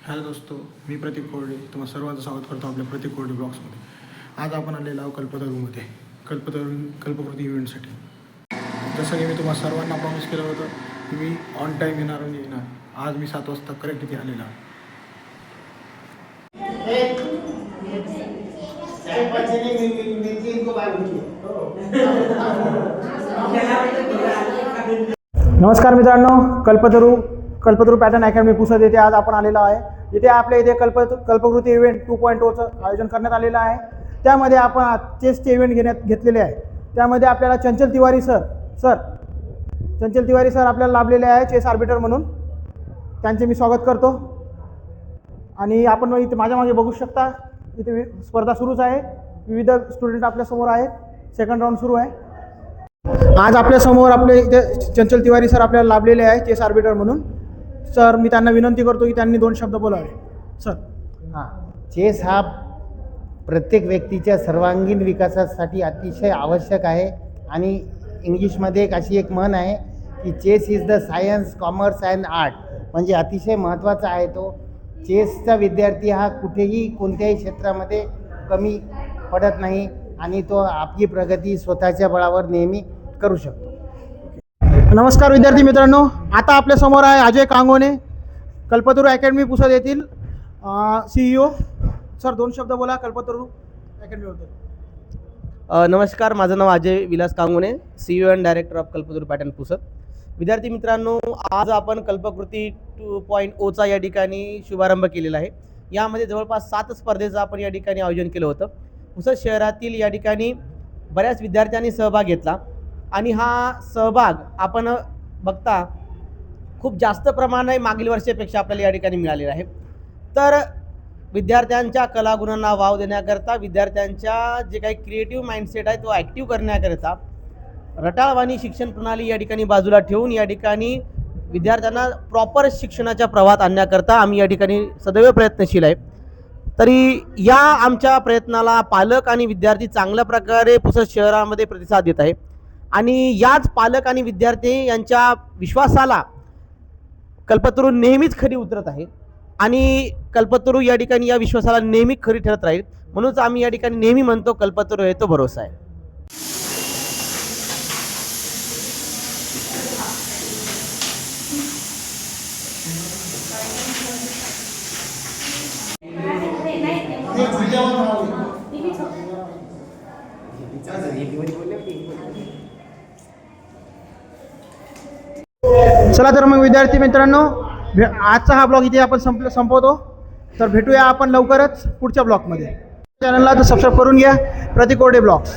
Hello दोस्तो, मी प्रतीक कोरडे तुम्हाला सर्वांचं स्वागत करतो आपल्या प्रतीक कोरडे ब्लॉग्समध्ये. आज आपण आलेलो आहोत कल्पतरूमध्ये कल्पकृती इव्हेंटसाठी. जसं की मी तुम्हाला सर्वांना प्रॉमिस केलं होतं की मी ऑन टाईम येणार म्हणजे येणार. आज मी 7 वाजता करेक्ट इथे आलेला आहे. नमस्कार मित्रांनो, कल्पतरू पॅटर्न अकॅडमी पुसद येथे आज आपण आलेलो आहे. इथे आपल्या इथे कल्पकृती इव्हेंट 2.0चं आयोजन करण्यात आलेलं आहे. त्यामध्ये आपण चेसचे इव्हेंट घेतलेले आहे. त्यामध्ये आपल्याला चंचल तिवारी सर आपल्याला लाभलेले आहे चेस आर्बिटर म्हणून. त्यांचे मी स्वागत करतो. आणि आपण इथे माझ्या मागे बघू शकता, इथे स्पर्धा सुरूच आहे. विविध स्टुडंट आपल्यासमोर आहेत. सेकंड राऊंड सुरू आहे. आज आपल्यासमोर आपले इथे चंचल तिवारी सर आपल्याला लाभलेले आहे चेस आर्बिटर म्हणून. सर, मी त्यांना विनंती करतो की त्यांनी 2 शब्द बोलावे. सर. चेस हा प्रत्येक व्यक्तीच्या सर्वांगीण विकासासाठी अतिशय आवश्यक आहे. आणि इंग्लिशमध्ये अशी एक म्हण आहे की chess is the science, commerce and art. म्हणजे अतिशय महत्त्वाचा आहे तो. चेसचा विद्यार्थी हा कुठेही कोणत्याही क्षेत्रामध्ये कमी पडत नाही आणि तो आपली प्रगती स्वतःच्या बळावर नेहमी करू शकतो. नमस्कार विद्यार्थी मित्रांनो, आता आपल्या समोर आहे अजय कांगोने, कल्पतरू अकॅडमी पुसद येथील CEO. सर, 2 शब्द बोला कल्पतरू अकॅडमीबद्दल. नमस्कार, माझं नाव Ajay Vilas Kangone, CEO and director of Kalpataru pattern Pusad. विद्यार्थी मित्रांनो, आज आपण कल्पकृती 2.0चा या ठिकाणी शुभारंभ केलेला आहे. यामध्ये जवळपास 7 स्पर्धेचं आपण या ठिकाणी आयोजन केलं होतं. पुसद शहरातील या ठिकाणी बऱ्याच विद्यार्थ्यांनी सहभाग घेतला आणि हा सहभाग आपण बघता खूप जास्त प्रमाणात मागील वर्षापेक्षा आपल्याला या ठिकाणी मिळालेला आहे. तर विद्यार्थ्यांच्या कलागुणांना वाव देण्याकरता, विद्यार्थ्यांच्या जे काही क्रिएटिव्ह माइंडसेट आहे तो ॲक्टिव्ह करण्याकरता रटाळवाणी शिक्षण प्रणाली या ठिकाणी बाजूला ठेवून या ठिकाणी विद्यार्थ्यांना प्रॉपर शिक्षणाच्या प्रवाहात आणण्याकरता आम्ही या ठिकाणी सदैव प्रयत्नशील आहे. तरी या आमच्या प्रयत्नाला पालक आणि विद्यार्थी चांगल्या प्रकारे पुसद शहरामध्ये प्रतिसाद देत आहे. आणि याच पालक आणि विद्यार्थी यांच्या विश्वासाला कल्पतरू नेहमीच खरी उतरत आहे आणि कल्पतरू या ठिकाणी या विश्वासाला नेहमी खरी ठरत राहील. म्हणूनच आम्ही या ठिकाणी नेहमी म्हणतो कल्पतरू हे तो भरोसा आहे. चला तर मग विद्यार्थी मित्रांनो, आजचा हा ब्लॉग इथे आपण संपवतो. तर भेटूया आपण लवकरच पुढच्या ब्लॉगमध्ये. चॅनलला तर सबस्क्राईब करून घ्या, प्रतीक कोरडे ब्लॉग्स.